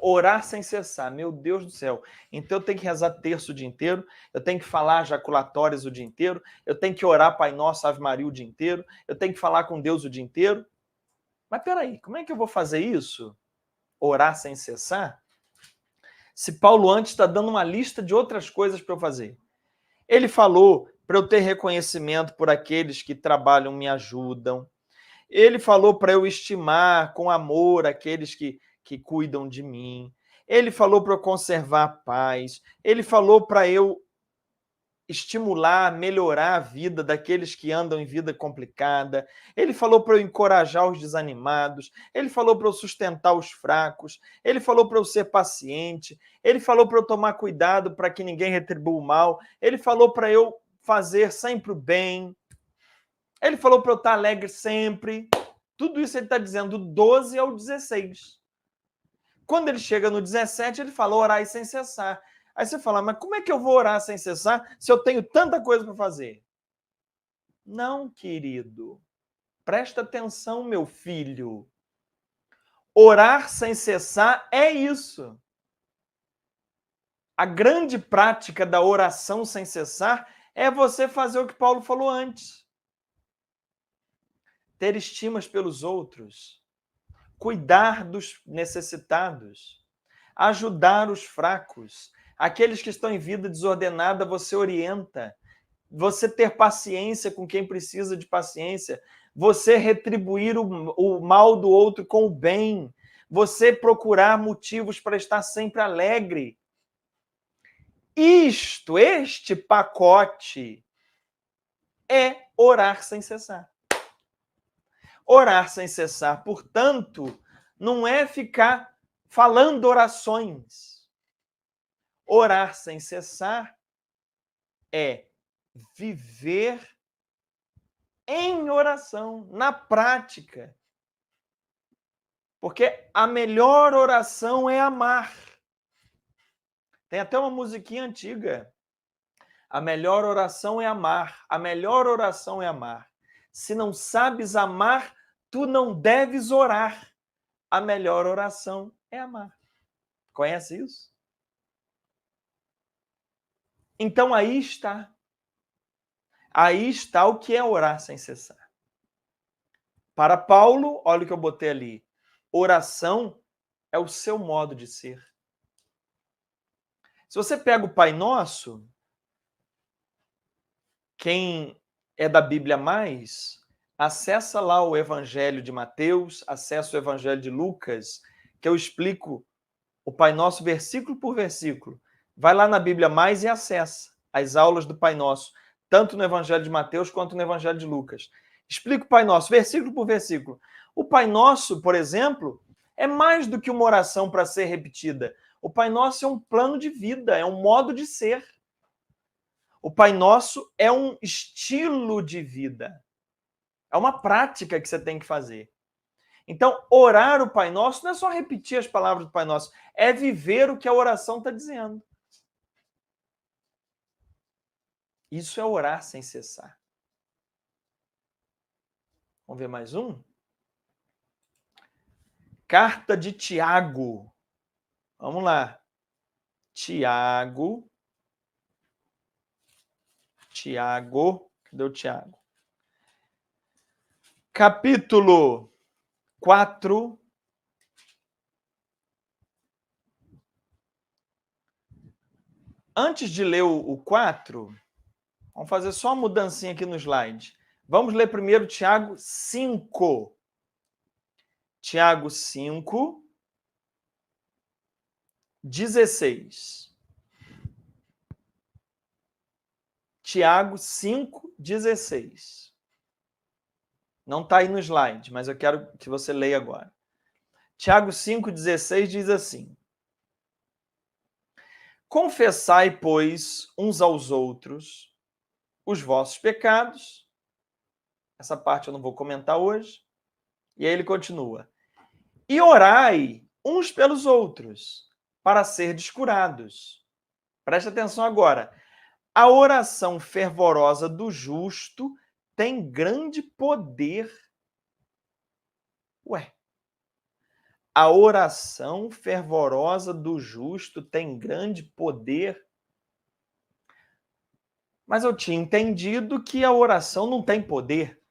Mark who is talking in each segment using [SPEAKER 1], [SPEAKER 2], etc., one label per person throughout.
[SPEAKER 1] Orar sem cessar, meu Deus do céu. Então eu tenho que rezar terço o dia inteiro, eu tenho que falar jaculatórias o dia inteiro, eu tenho que orar Pai Nosso, Ave Maria o dia inteiro, eu tenho que falar com Deus o dia inteiro. Mas peraí, como é que eu vou fazer isso? Orar sem cessar? Se Paulo antes está dando uma lista de outras coisas para eu fazer. Ele falou para eu ter reconhecimento por aqueles que trabalham, me ajudam. Ele falou para eu estimar com amor aqueles que cuidam de mim. Ele falou para eu conservar a paz. Ele falou para eu estimular, melhorar a vida daqueles que andam em vida complicada. Ele falou para eu encorajar os desanimados. Ele falou para eu sustentar os fracos. Ele falou para eu ser paciente. Ele falou para eu tomar cuidado para que ninguém retribua o mal. Ele falou para eu fazer sempre o bem. Ele falou para eu estar alegre sempre. Tudo isso ele está dizendo do 12 ao 16. Quando ele chega no 17, ele fala orar sem cessar. Aí você fala, mas como é que eu vou orar sem cessar se eu tenho tanta coisa para fazer? Não, querido. Presta atenção, meu filho. Orar sem cessar é isso. A grande prática da oração sem cessar é você fazer o que Paulo falou antes. Ter estimas pelos outros, cuidar dos necessitados, ajudar os fracos, aqueles que estão em vida desordenada, você orienta, você ter paciência com quem precisa de paciência, você retribuir o mal do outro com o bem, você procurar motivos para estar sempre alegre. Este pacote é orar sem cessar. Orar sem cessar, portanto, não é ficar falando orações. Orar sem cessar é viver em oração, na prática. Porque a melhor oração é amar. Tem até uma musiquinha antiga. A melhor oração é amar. A melhor oração é amar. Se não sabes amar, tu não deves orar. A melhor oração é amar. Conhece isso? Então aí está. Aí está o que é orar sem cessar. Para Paulo, olha o que eu botei ali. Oração é o seu modo de ser. Se você pega o Pai Nosso, quem é da Bíblia mais, acessa lá o Evangelho de Mateus, acessa o Evangelho de Lucas, que eu explico o Pai Nosso versículo por versículo. Vai lá na Bíblia mais e acessa as aulas do Pai Nosso, tanto no Evangelho de Mateus quanto no Evangelho de Lucas. Explica o Pai Nosso, versículo por versículo. O Pai Nosso, por exemplo, é mais do que uma oração para ser repetida. O Pai Nosso é um plano de vida, é um modo de ser. O Pai Nosso é um estilo de vida. É uma prática que você tem que fazer. Então, orar o Pai Nosso não é só repetir as palavras do Pai Nosso, é viver o que a oração está dizendo. Isso é orar sem cessar. Vamos ver mais um? Carta de Tiago. Vamos lá. Tiago. Cadê o Tiago? Capítulo 4. Antes de ler o 4, vamos fazer só uma mudancinha aqui no slide. Vamos ler primeiro Tiago 5. Tiago 5, 16. Tiago 5, 16. Não está aí no slide, mas eu quero que você leia agora. Tiago 5, 16 diz assim: confessai, pois, uns aos outros os vossos pecados. Essa parte eu não vou comentar hoje. E aí ele continua: e orai uns pelos outros, para serdes curados. Presta atenção agora. A oração fervorosa do justo tem grande poder. Ué, a oração fervorosa do justo tem grande poder. Mas eu tinha entendido que a oração não tem poder.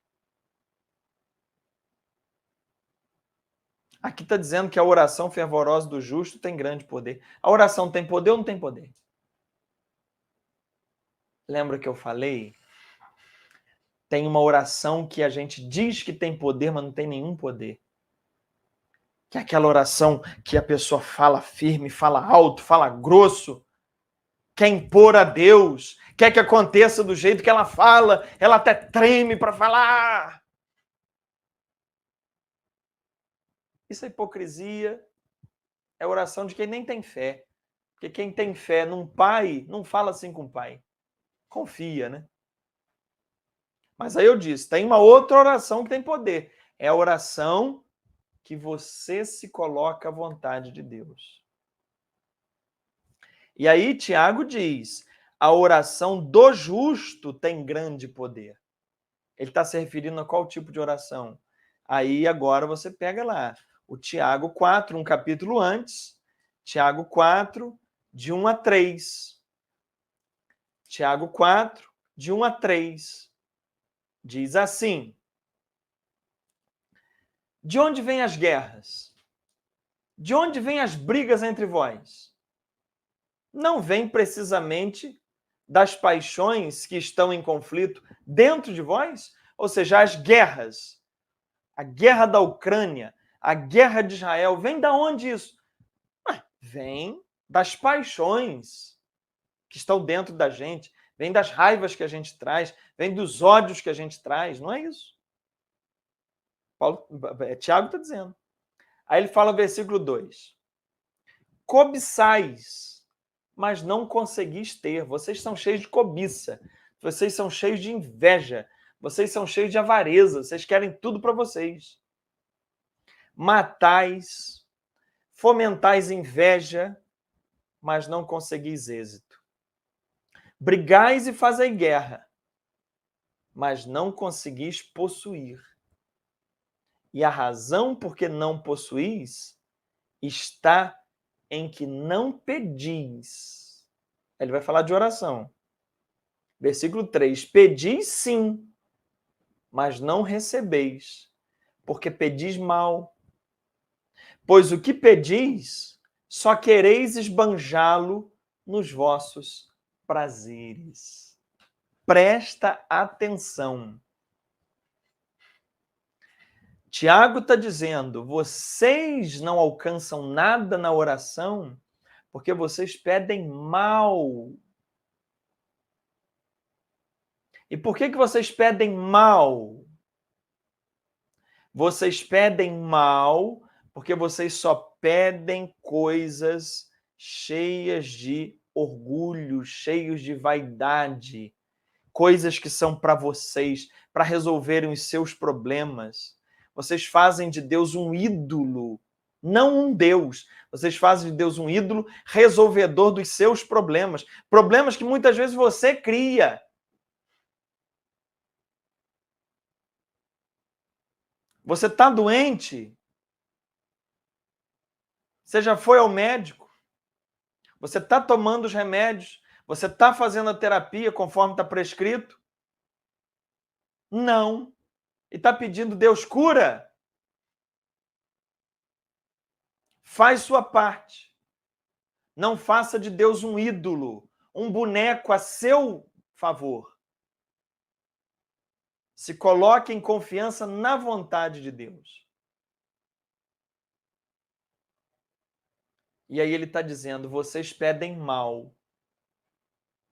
[SPEAKER 1] Aqui está dizendo que a oração fervorosa do justo tem grande poder. A oração tem poder ou não tem poder? Lembra que eu falei? Tem uma oração que a gente diz que tem poder, mas não tem nenhum poder. Que é aquela oração que a pessoa fala firme, fala alto, fala grosso, quer impor a Deus, quer que aconteça do jeito que ela fala, ela até treme para falar. Isso é hipocrisia, é oração de quem nem tem fé. Porque quem tem fé num pai, não fala assim com o pai. Confia, né? Mas aí eu disse, tem uma outra oração que tem poder. É a oração que você se coloca à vontade de Deus. E aí Tiago diz, a oração do justo tem grande poder. Ele está se referindo a qual tipo de oração? Aí agora você pega lá, o Tiago 4, um capítulo antes, Tiago 4, de 1 a 3. Tiago 4, de 1 a 3. Diz assim: de onde vêm as guerras? De onde vêm as brigas entre vós? Não vem precisamente das paixões que estão em conflito dentro de vós? Ou seja, as guerras, a guerra da Ucrânia, a guerra de Israel, vem da onde isso? Vem das paixões que estão dentro da gente, vem das raivas que a gente traz, vem dos ódios que a gente traz, não é isso? Tiago está dizendo. Aí ele fala no versículo 2. Cobiçais, mas não conseguis ter. Vocês são cheios de cobiça. Vocês são cheios de inveja. Vocês são cheios de avareza. Vocês querem tudo para vocês. Matais, fomentais inveja, mas não conseguis êxito. Brigais e fazei guerra, mas não conseguis possuir. E a razão por que não possuís está em que não pedis. Ele vai falar de oração. Versículo 3. Pedis sim, mas não recebeis, porque pedis mal. Pois o que pedis, só quereis esbanjá-lo nos vossos prazeres. Presta atenção. Tiago está dizendo, vocês não alcançam nada na oração porque vocês pedem mal. E por que vocês pedem mal? Vocês pedem mal porque vocês só pedem coisas cheias de orgulho, cheios de vaidade, coisas que são para vocês, para resolverem os seus problemas. Vocês fazem de Deus um ídolo, não um Deus. Vocês fazem de Deus um ídolo resolvedor dos seus problemas. Problemas que muitas vezes você cria. Você está doente? Você já foi ao médico? Você está tomando os remédios? Você está fazendo a terapia conforme está prescrito? Não. E está pedindo, Deus cura? Faz sua parte. Não faça de Deus um ídolo, um boneco a seu favor. Se coloque em confiança na vontade de Deus. E aí ele está dizendo, vocês pedem mal,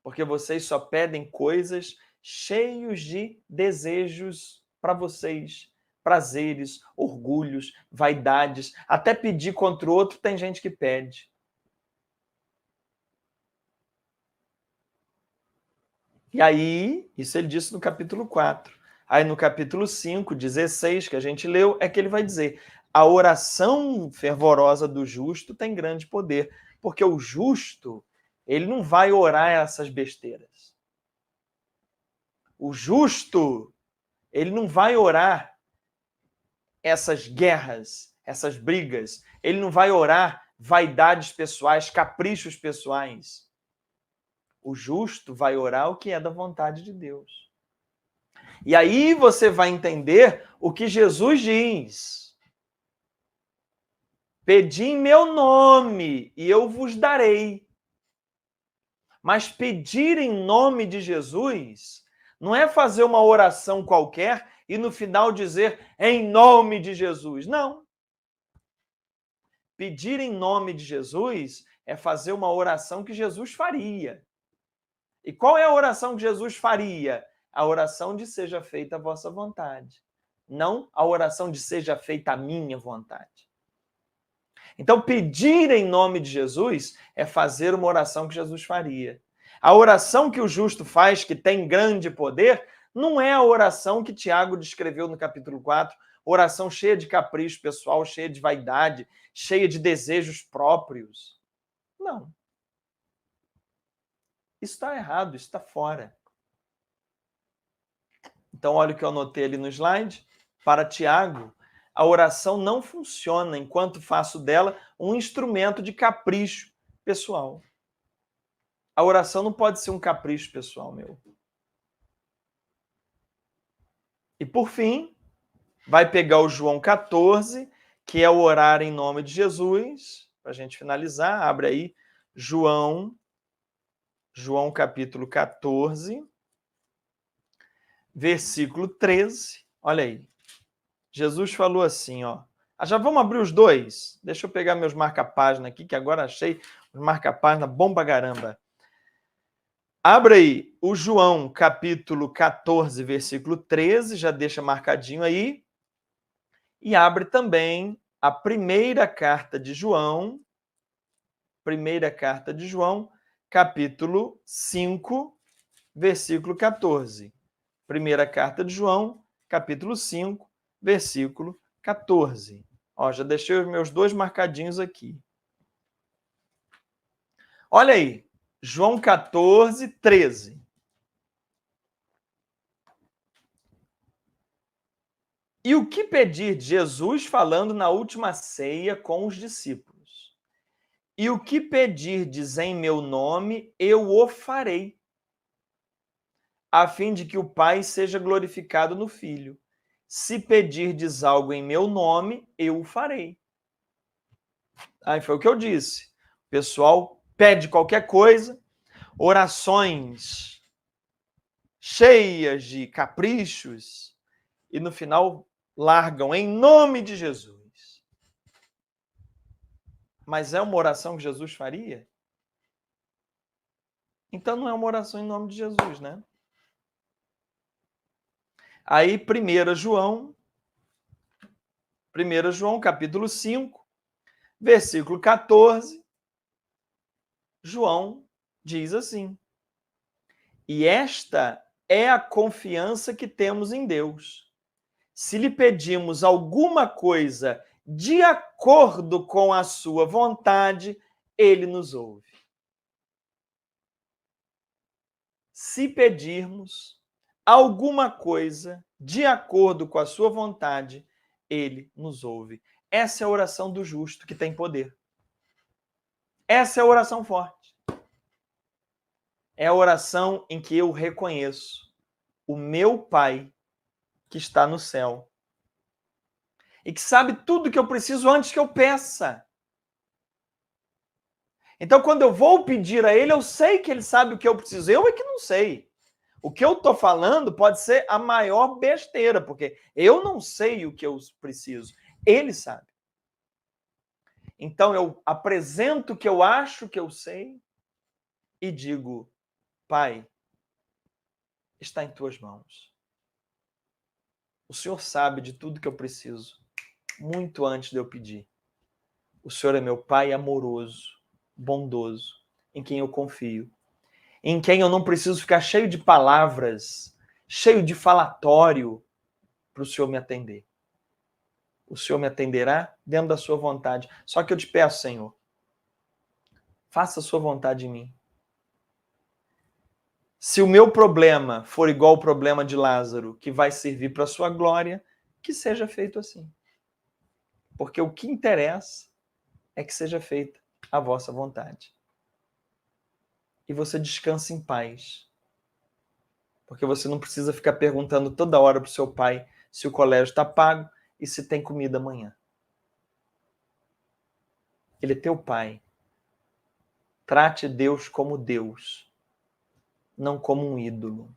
[SPEAKER 1] porque vocês só pedem coisas cheios de desejos para vocês, prazeres, orgulhos, vaidades, até pedir contra o outro tem gente que pede. E aí, isso ele disse no capítulo 4. Aí no capítulo 5, 16, que a gente leu, é que ele vai dizer, a oração fervorosa do justo tem grande poder, porque o justo, ele não vai orar essas besteiras. O justo, ele não vai orar essas guerras, essas brigas. Ele não vai orar vaidades pessoais, caprichos pessoais. O justo vai orar o que é da vontade de Deus. E aí você vai entender o que Jesus diz. Pedi em meu nome e eu vos darei. Mas pedir em nome de Jesus não é fazer uma oração qualquer e no final dizer em nome de Jesus. Não. Pedir em nome de Jesus é fazer uma oração que Jesus faria. E qual é a oração que Jesus faria? A oração de seja feita a vossa vontade. Não a oração de seja feita a minha vontade. Então, pedir em nome de Jesus é fazer uma oração que Jesus faria. A oração que o justo faz, que tem grande poder, não é a oração que Tiago descreveu no capítulo 4, oração cheia de capricho pessoal, cheia de vaidade, cheia de desejos próprios. Não. Isso está errado, isso está fora. Então, olha o que eu anotei ali no slide. Para Tiago, a oração não funciona enquanto faço dela um instrumento de capricho pessoal. A oração não pode ser um capricho pessoal meu. E, por fim, vai pegar o João 14, que é o orar em nome de Jesus. Para a gente finalizar, abre aí João capítulo 14, versículo 13. Olha aí. Jesus falou assim, ó. Já vamos abrir os dois? Deixa eu pegar meus marca-página aqui, que agora achei os marca-página bom pra caramba. Abre aí o João, capítulo 14, versículo 13, já deixa marcadinho aí. E abre também a primeira carta de João, capítulo 5, versículo 14. Primeira carta de João, capítulo 5, versículo 14. Ó, já deixei os meus dois marcadinhos aqui. Olha aí, João 14, 13. E o que pedir de Jesus falando na última ceia com os discípulos? E o que pedirdes em meu nome, eu o farei, a fim de que o Pai seja glorificado no Filho. Se pedirdes algo em meu nome, eu o farei. Aí foi o que eu disse. O pessoal pede qualquer coisa, orações cheias de caprichos, e no final largam em nome de Jesus. Mas é uma oração que Jesus faria? Então não é uma oração em nome de Jesus, né? Aí 1 João, capítulo 5, versículo 14, João diz assim: e esta é a confiança que temos em Deus. Se lhe pedimos alguma coisa de acordo com a sua vontade, ele nos ouve. Se pedirmos alguma coisa de acordo com a sua vontade, ele nos ouve. Essa é a oração do justo que tem poder. Essa é a oração forte. É a oração em que eu reconheço o meu Pai que está no céu e que sabe tudo que eu preciso antes que eu peça. Então, quando eu vou pedir a ele, eu sei que ele sabe o que eu preciso. Eu é que não sei. O que eu estou falando pode ser a maior besteira, porque eu não sei o que eu preciso. Ele sabe. Então, eu apresento o que eu acho que eu sei e digo: Pai, está em tuas mãos. O Senhor sabe de tudo que eu preciso, muito antes de eu pedir. O Senhor é meu Pai amoroso, bondoso, em quem eu confio, em quem eu não preciso ficar cheio de palavras, cheio de falatório para o Senhor me atender. O Senhor me atenderá dentro da sua vontade. Só que eu te peço, Senhor, faça a sua vontade em mim. Se o meu problema for igual ao problema de Lázaro, que vai servir para a sua glória, que seja feito assim. Porque o que interessa é que seja feita a vossa vontade. E você descansa em paz. Porque você não precisa ficar perguntando toda hora para o seu pai se o colégio está pago e se tem comida amanhã. Ele é teu pai. Trate Deus como Deus, não como um ídolo.